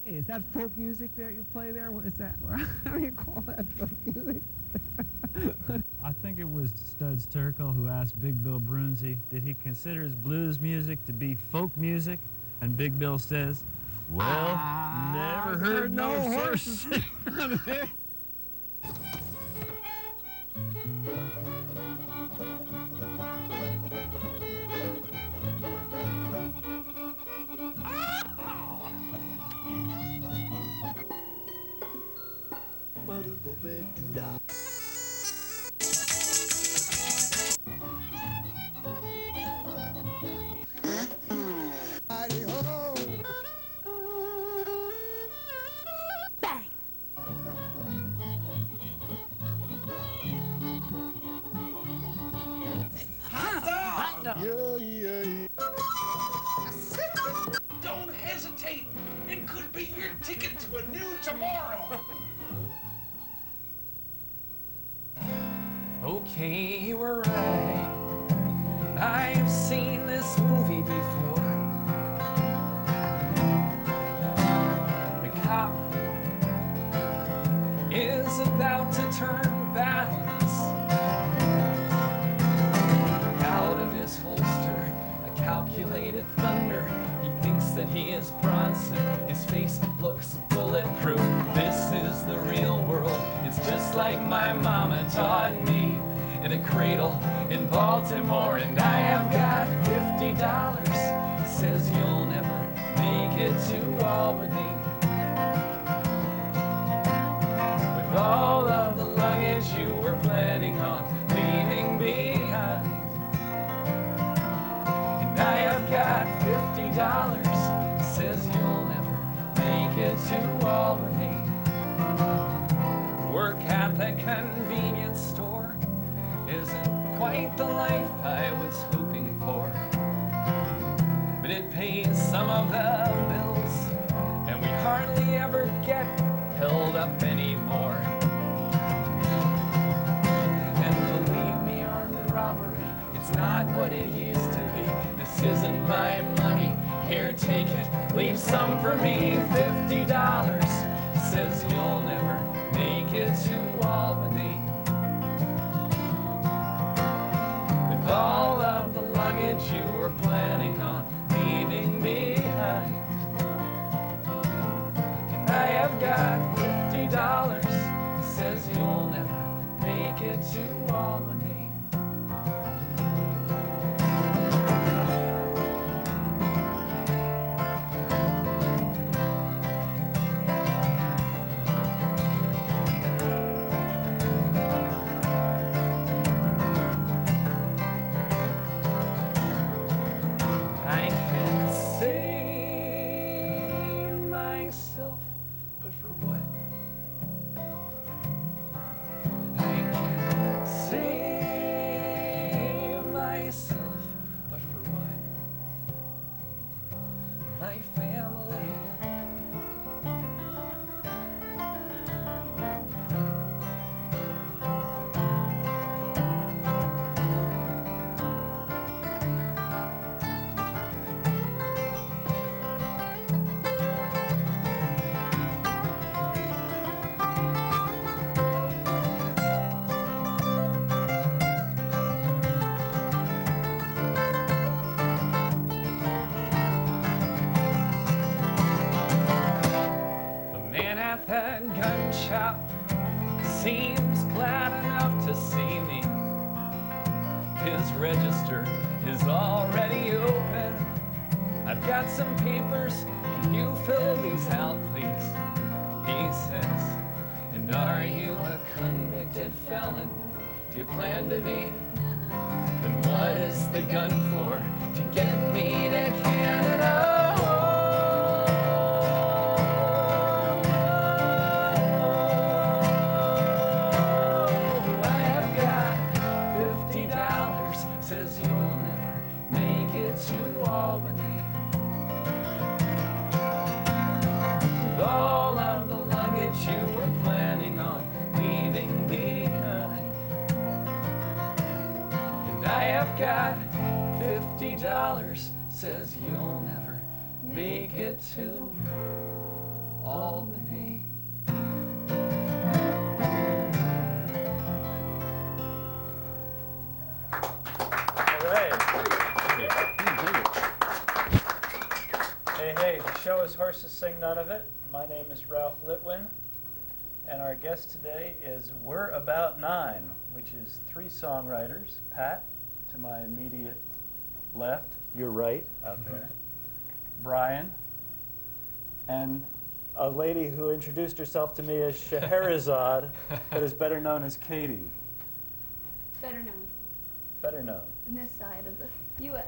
Hey, is that folk music that you play there? What is that? How do you call that folk music? I think it was Studs Terkel who asked Big Bill Brunzi, did he consider his blues music to be folk music? And Big Bill says, well, never heard no horse. Don't hesitate. It could be your ticket to a new tomorrow. Okay, you were right. I've seen this movie before. The cop is about to turn bad on us. Out of his holster, a calculated thunder. He thinks that he is Bronson. His face looks bulletproof. This is the real world. It's just like my mama taught me in a cradle in Baltimore. And I have got $50. Says you'll never make it to Albany. With all of the luggage you were planning on leaving behind. And I have got $50. Says you'll never make it to Albany. Work at the convenience store isn't quite the life I was hoping for. But it pays some of the bills, and we hardly ever get held up anymore. And believe me, armed robbery, it's not what it used to be. This isn't my money, here take it, leave some for me. $50 says you'll never make it to Albany. With all of the luggage you were planning on leaving behind. And I have got $50, says you'll never make it to Albany. I can save myself, but for what? I can save myself, but for what? My family. The man at the gun shop seems glad enough to see me. His register is already open. I've got some papers. Can you fill these out, please? He says, and are you a convicted felon? Do you plan to be? Then what is the gun for? To get me to Canada? I have got $50. Says you'll never make it to Albany. With all of the luggage you were planning on leaving behind. And I have got $50. Says you'll never make it to show is Horses Sing None of It. My name is Ralph Litwin, and our guest today is We're About Nine, which is three songwriters. Pat, to my immediate left, your right, out there. Brian, and a lady who introduced herself to me as Scheherazade, but is better known as Katie. Better known Better known. in this side of the U.S.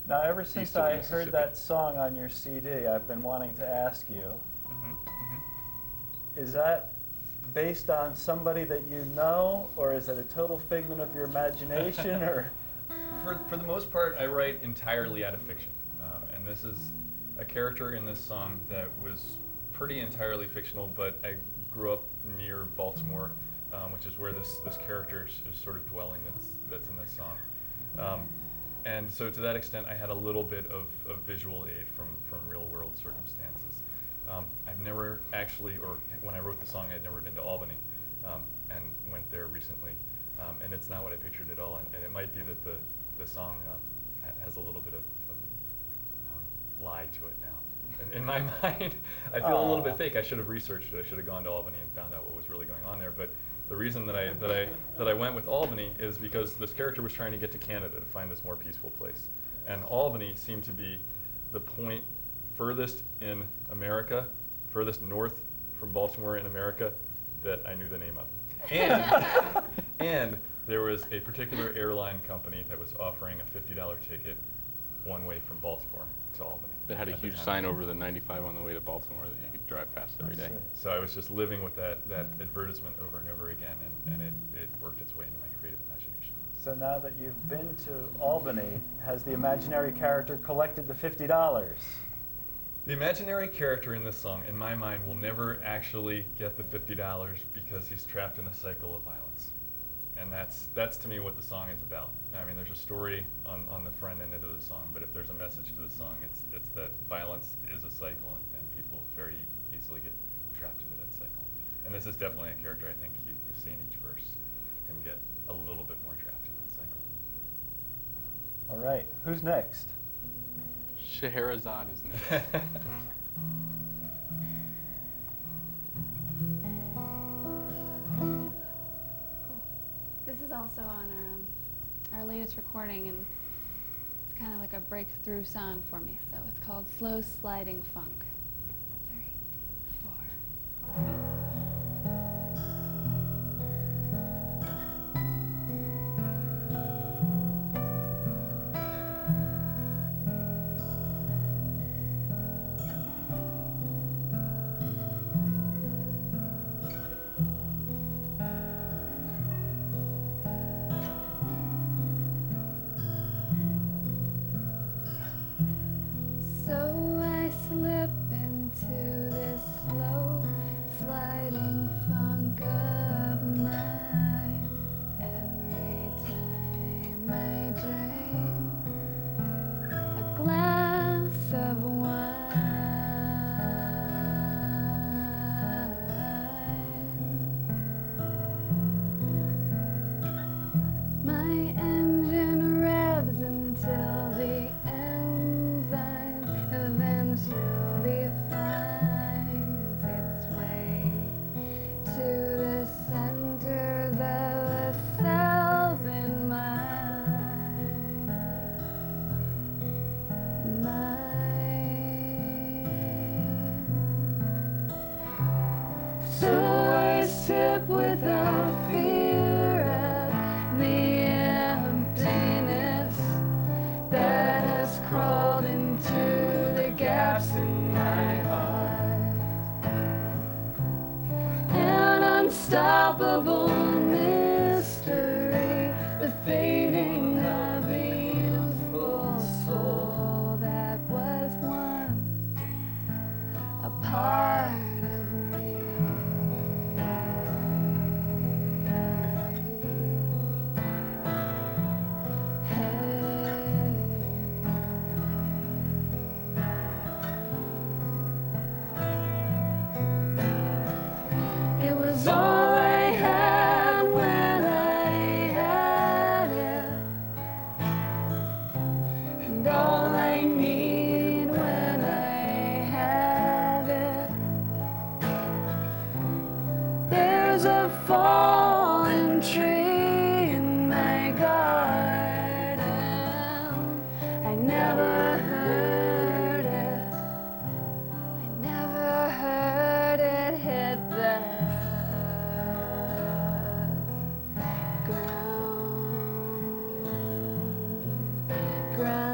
Now, ever since East of I Mississippi. heard that song on your CD, I've been wanting to ask you, is that based on somebody that you know, or is it a total figment of your imagination, or? For the most part, I write entirely out of fiction. And this is a character in this song that was pretty entirely fictional, but I grew up near Baltimore, which is where this character is sort of dwelling that's in this song. And so to that extent, I had a little bit of visual aid from real world circumstances. I've never actually, or when I wrote the song, I'd never been to Albany, and went there recently. And it's not what I pictured at all, and it might be that the song has a little bit of lie to it now. And in my mind, I feel a little bit fake. I should have researched it. I should have gone to Albany and found out what was really going on there. But the reason that I went with Albany is because this character was trying to get to Canada to find this more peaceful place, and Albany seemed to be the point furthest in America, furthest north from Baltimore in America, that I knew the name of. And there was a particular airline company that was offering a $50 ticket one way from Baltimore to Albany. That had a at the huge time. sign over the 95 on the way to Baltimore that you could drive past every day. So I was just living with that advertisement over and over again, and it worked its way into my creative imagination. So now that you've been to Albany, has the imaginary character collected the $50? The imaginary character in this song, in my mind, will never actually get the $50 because he's trapped in a cycle of violence. And that's to me what the song is about. I mean, there's a story on the front end of the song, but if there's a message to the song, it's that violence is a cycle, and people very easily get trapped into that cycle. And this is definitely a character I think you see in each verse, him get a little bit more trapped in that cycle. All right, who's next? Scheherazade is next. Cool. This is also on our latest recording, and it's kind of like a breakthrough song for me. So it's called Slow Sliding Funk. 3, 4. So I slip into this slow sliding funk of mine every time I drink a glass of wine. My engine revs until the enzyme eventually finds its way to the centers of the cells in my mind. So I sip without fear of the emptiness that has crawled into the gaps in my heart. An unstoppable mystery, the fading of the youthful soul that was once a part of me. It was all I had when I had it, and all I need when I There's a fallen tree in my garden. I never heard it. I never heard it hit the ground.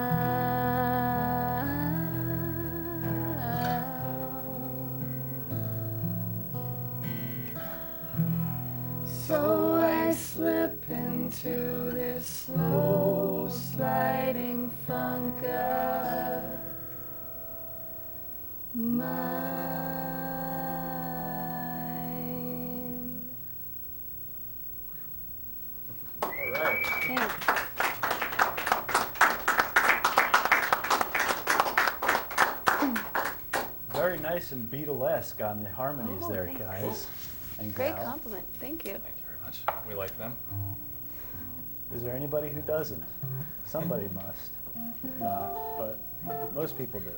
So I slip into this slow sliding funk of mine. All right. Thanks. Very nice and Beatlesque on the harmonies Oh, there, thanks. guys and Great gal. compliment. Thank you. Thank you very much. We like them. Is there anybody who doesn't? Somebody must not, but most people do.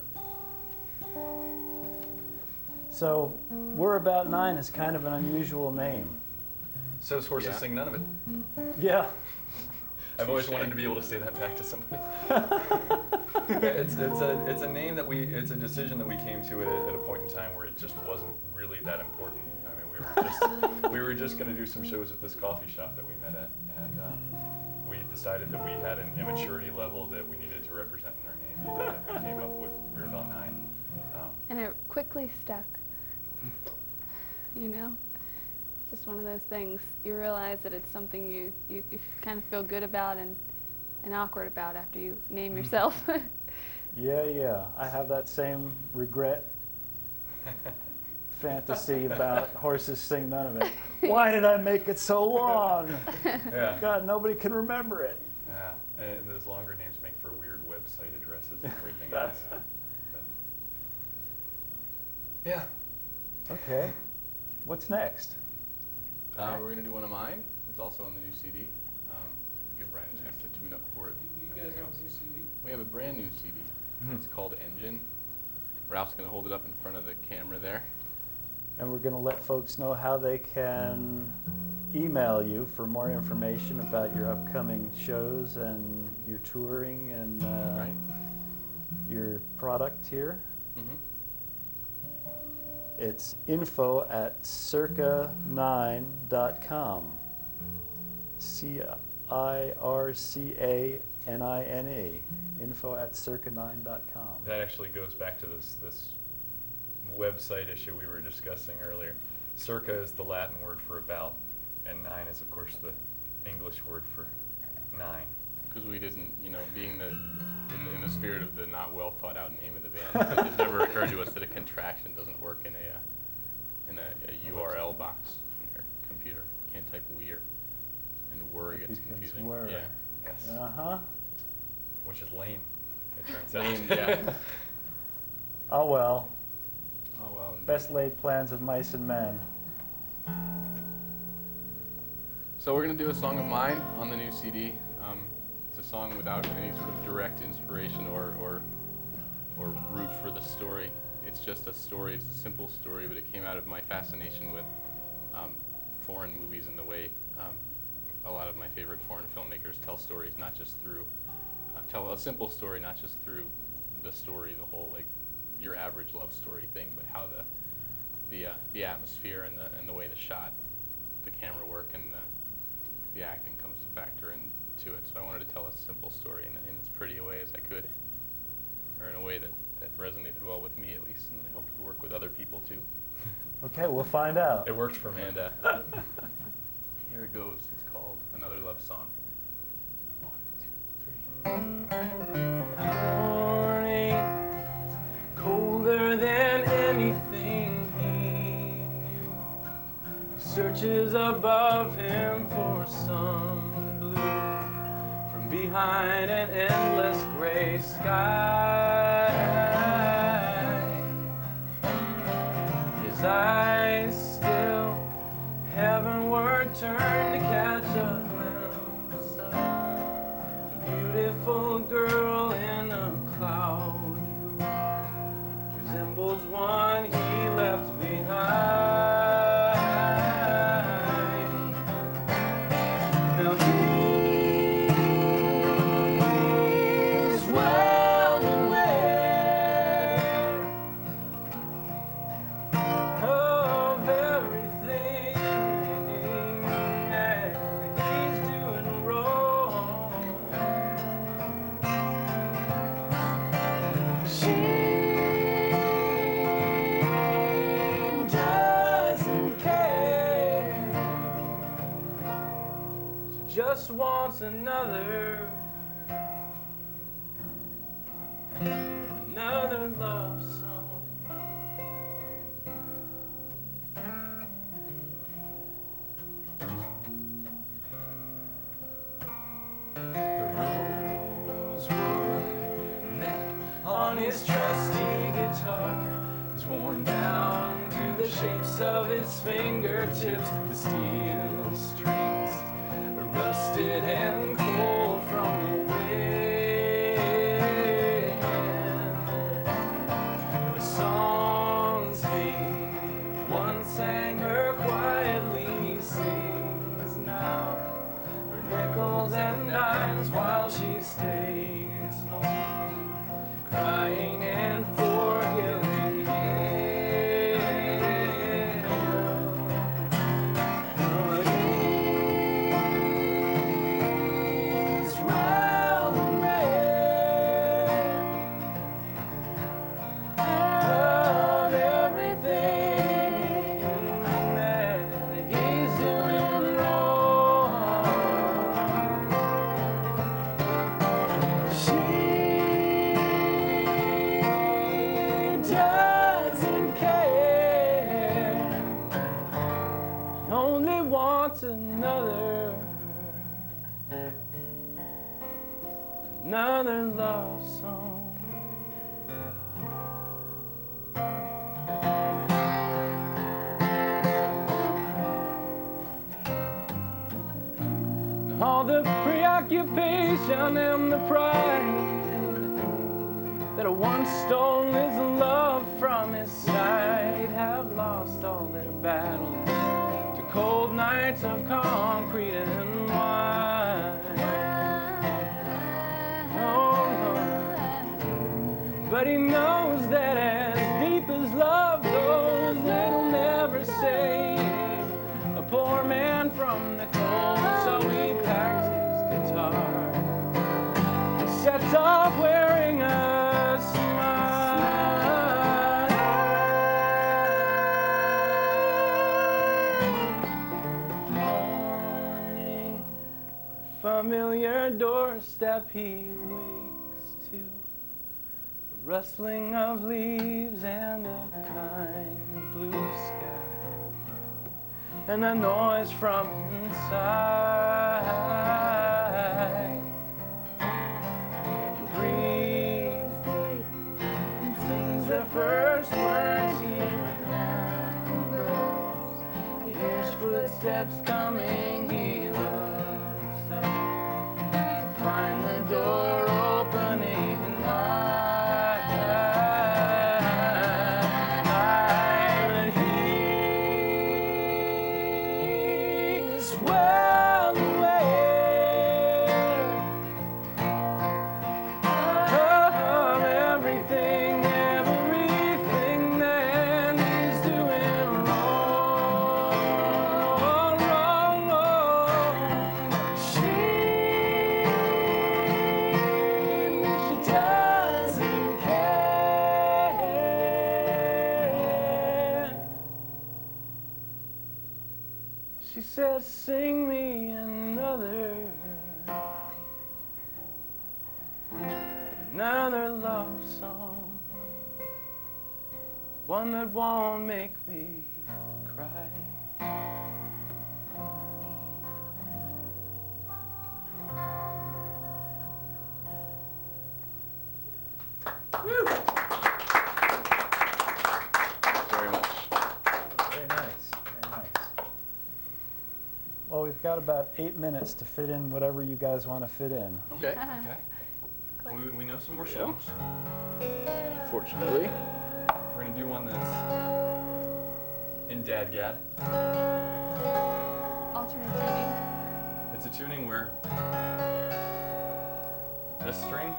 So, We're About Nine is kind of an unusual name. So's horses Yeah. sing none of it. Yeah. I've always wanted to be able to say that back to somebody. It's a name that it's a decision that we came to at a point in time where it just wasn't really that important. I mean, we were just going to do some shows at this coffee shop that we met at, and we decided that we had an immaturity level that we needed to represent in our name, and we came up with We're About Nine. And it quickly stuck. You know? It's just one of those things. You realize that it's something you kind of feel good about and awkward about after you name yourself. Yeah. I have that same regret fantasy about horses sing none of it. Why did I make it so long? Yeah. God, nobody can remember it. Yeah, and those longer names make for weird website addresses and everything. That's- but yeah. Okay. What's next? We're going to do one of mine. It's also on the new CD. Give Brian a chance to tune up for it. You guys have a new CD? We have a brand new CD. It's called Engine. Ralph's going to hold it up in front of the camera there. And we're going to let folks know how they can email you for more information about your upcoming shows and your touring and Right. your product here. Mm-hmm. It's info@circa9.com. CIRCANINE. info@circa9.com. That actually goes back to this website issue we were discussing earlier. Circa is the Latin word for about, and nine is, of course, the English word for nine. Because we didn't, being in the spirit of the not well thought out name of the band, it never occurred to us that a contraction doesn't work in a URL box in your computer. You can't type weir, and word It gets becomes confusing. word. Yeah. Yes. Uh-huh. Which is lame, it turns out. Lame, yeah. Oh well. Oh well. indeed. Best laid plans of mice and men. So we're gonna do a song of mine on the new CD. It's a song without any sort of direct inspiration or root for the story. It's just a story. It's a simple story, but it came out of my fascination with foreign movies and the way a lot of my favorite foreign filmmakers tell stories, not just through tell a simple story, not just through the story, the whole your average love story thing, but how the atmosphere and the way the shot, the camera work, and the acting comes to factor into it. So I wanted to tell a simple story in as pretty a way as I could, or in a way that resonated well with me at least, and I hope it would work with other people too. Okay, we'll find out. It worked for me. And here it goes. It's called Another Love Song. 1, 2, 3. Morning, colder than anything he knew. He searches above him for some blue from behind an endless gray sky. His eyes still heavenward turn to catch a glimpse of a beautiful girl in a cloud who resembles one he left behind. just wants another love song. The rosewood neck on his trusty guitar is worn down to the shapes of his fingertips. The steel strings are rusted and cold from the wind. The songs he once sang her quietly sings now for nickels and dimes while she stays home, crying and forgiving him. He's well aware of everything that he's doing wrong. She doesn't care. She only wants another love song. All the preoccupation and the pride that once stole his love from his side have lost all their battles to cold nights of concrete and wine. Oh, no. But he knows that as deep as love goes, it'll never save a poor man from the cold. So he packs his guitar, sets off wearing a smile. Morning, a familiar doorstep he wakes to, the rustling of leaves and a kind blue sky, and a noise from inside. He breathes and sings the first words he remembers. He hears footsteps coming, he looks up to find the door opening wide. He's well aware of everything that he's doing wrong. She doesn't care. She says, sing me another love song, one that won't make me cry. Very much. Very nice, very nice. Well, we've got about 8 minutes to fit in whatever you guys want to fit in. Okay. Okay. We know some more songs. Fortunately, we're gonna do one that's in Dadgad. Alternate tuning. It's a tuning where this string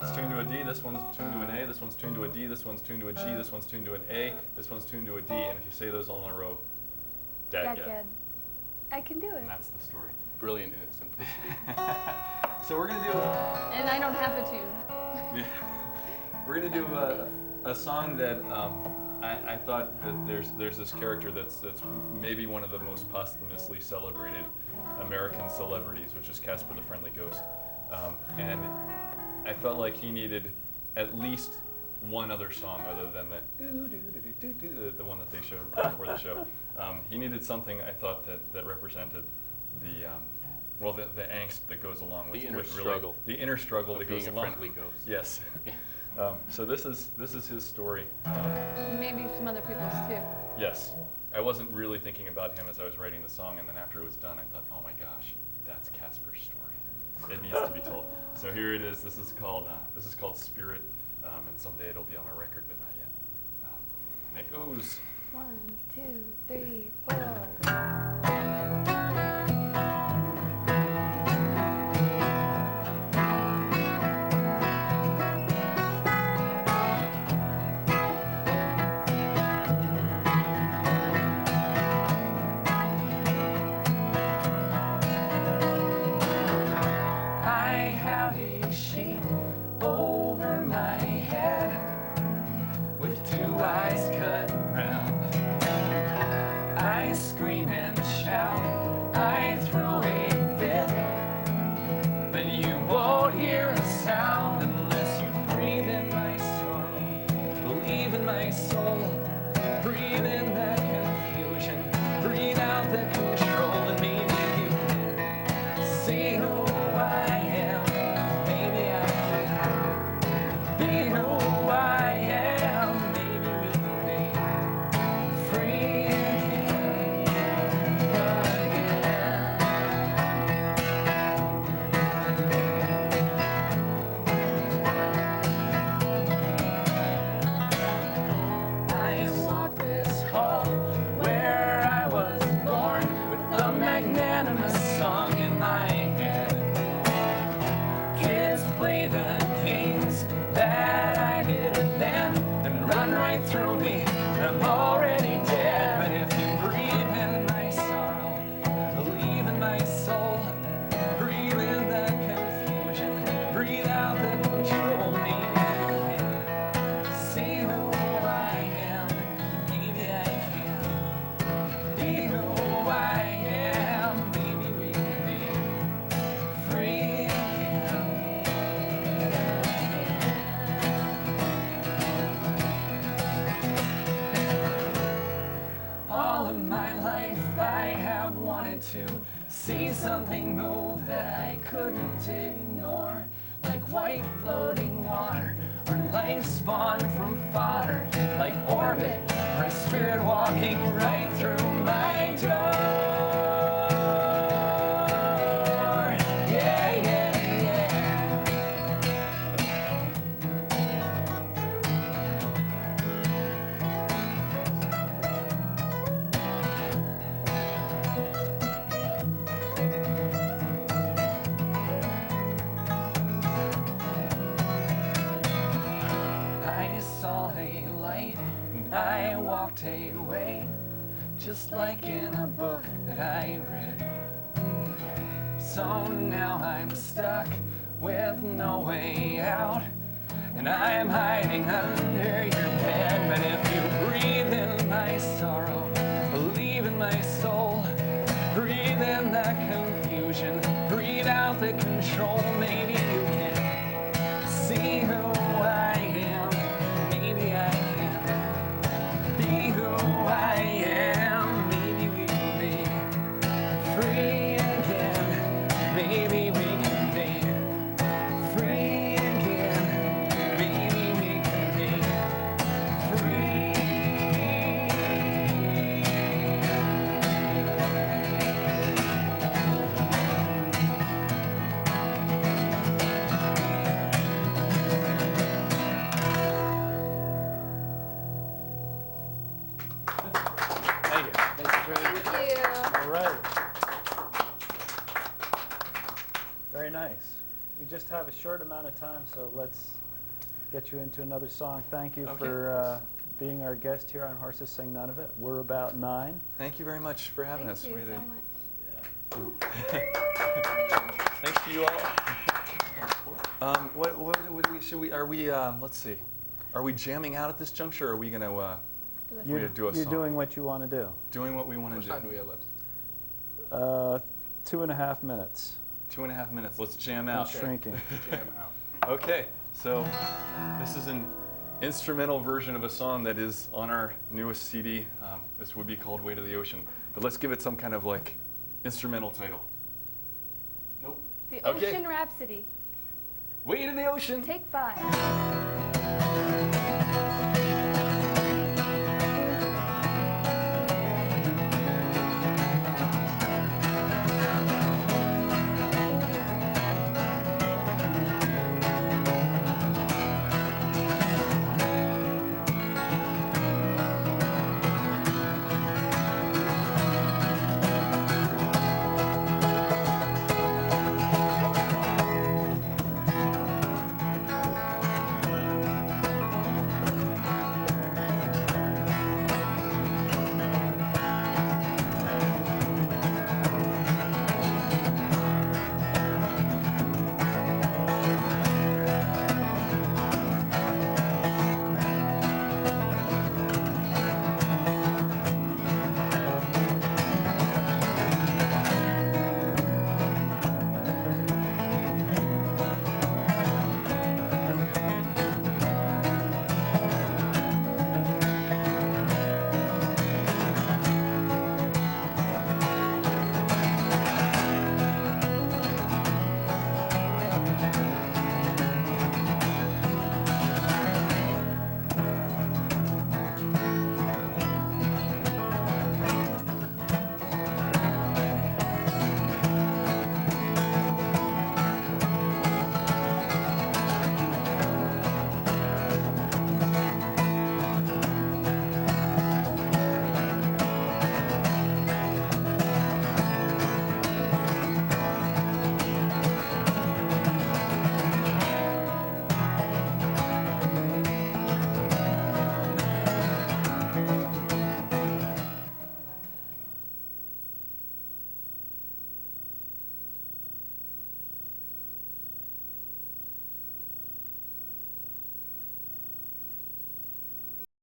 is tuned to a D, this one's tuned to an A, this one's tuned to a D, this one's tuned to a G, this one's tuned to an A, this one's tuned to a D, and if you say those all in a row, Dadgad. Good. I can do it. And that's the story. Brilliant in its simplicity. So we're gonna do. And I don't have a tune. We're gonna do a song that I I thought that there's this character that's maybe one of the most posthumously celebrated American celebrities, which is Casper the Friendly Ghost, and I felt like he needed at least one other song other than the one that they showed before the show. He needed something, I thought, that represented the angst that goes along with The inner with struggle. The inner struggle Of that being goes a along. friendly ghost. Yes. So this is his story. Maybe some other people's too. Yes. I wasn't really thinking about him as I was writing the song, and then after it was done, I thought, oh my gosh, that's Casper's story. It needs to be told. So here it is. This is called Spirit, and someday it'll be on our record, but not yet. And it goes. 1, 2, 3, 4. I have a sheet over my head with 2 eyes cut round. I scream and shout, I throw a fit, but you won't hear a sound unless you breathe in my sorrow, believe in my soul, breathe in that confusion, breathe out the control, and maybe you can see who I am. Maybe I can be who I am. Maybe we can be free again. I walk this hall where I was born with a magnanimous song in my head. Kids play the games that I did then and run right through me. I'm already dead, but if you breathe in my sorrow, believe in my soul, breathe in the confusion, breathe out the control, maybe you can see who I am, maybe I can be who I am, maybe we can be free again. All of my life I have wanted to see something move that I couldn't ignore, like white floating water or life spawned from fodder, like orbit or a spirit walking right through my door. Yeah, yeah, yeah. I saw a light and I walked away, just like in a book that I read. So now I'm stuck with no way out, and I'm hiding under your bed. But if you breathe in my sorrow, believe in my soul, breathe in that confusion, breathe out the control, maybe you can see who I am, maybe I can be who I am, maybe we can be free again, maybe we can be free again, maybe we can be free. Thank you. Thank you. All right. Very nice. We just have a short amount of time, so let's get you into another song. Thank you Okay. for being our guest here on Horses Sing None of It. We're about 9. Thank you very much for having Thank us. you We had so a- much. Thanks to you all. What do we, should we, are we, let's see. Are we jamming out at this juncture, or are we gonna Do the You're, gonna do a you're song. doing what you want to do. Doing what we want How to much time do do. we have left? 2.5 minutes. 2.5 minutes. Let's jam out. Okay. Shrinking. Jam out. Okay, so this is an instrumental version of a song that is on our newest CD. This would be called Way to the Ocean, but let's give it some kind of like instrumental title. Nope. The Okay. Ocean Rhapsody. Way to the Ocean. Take 5.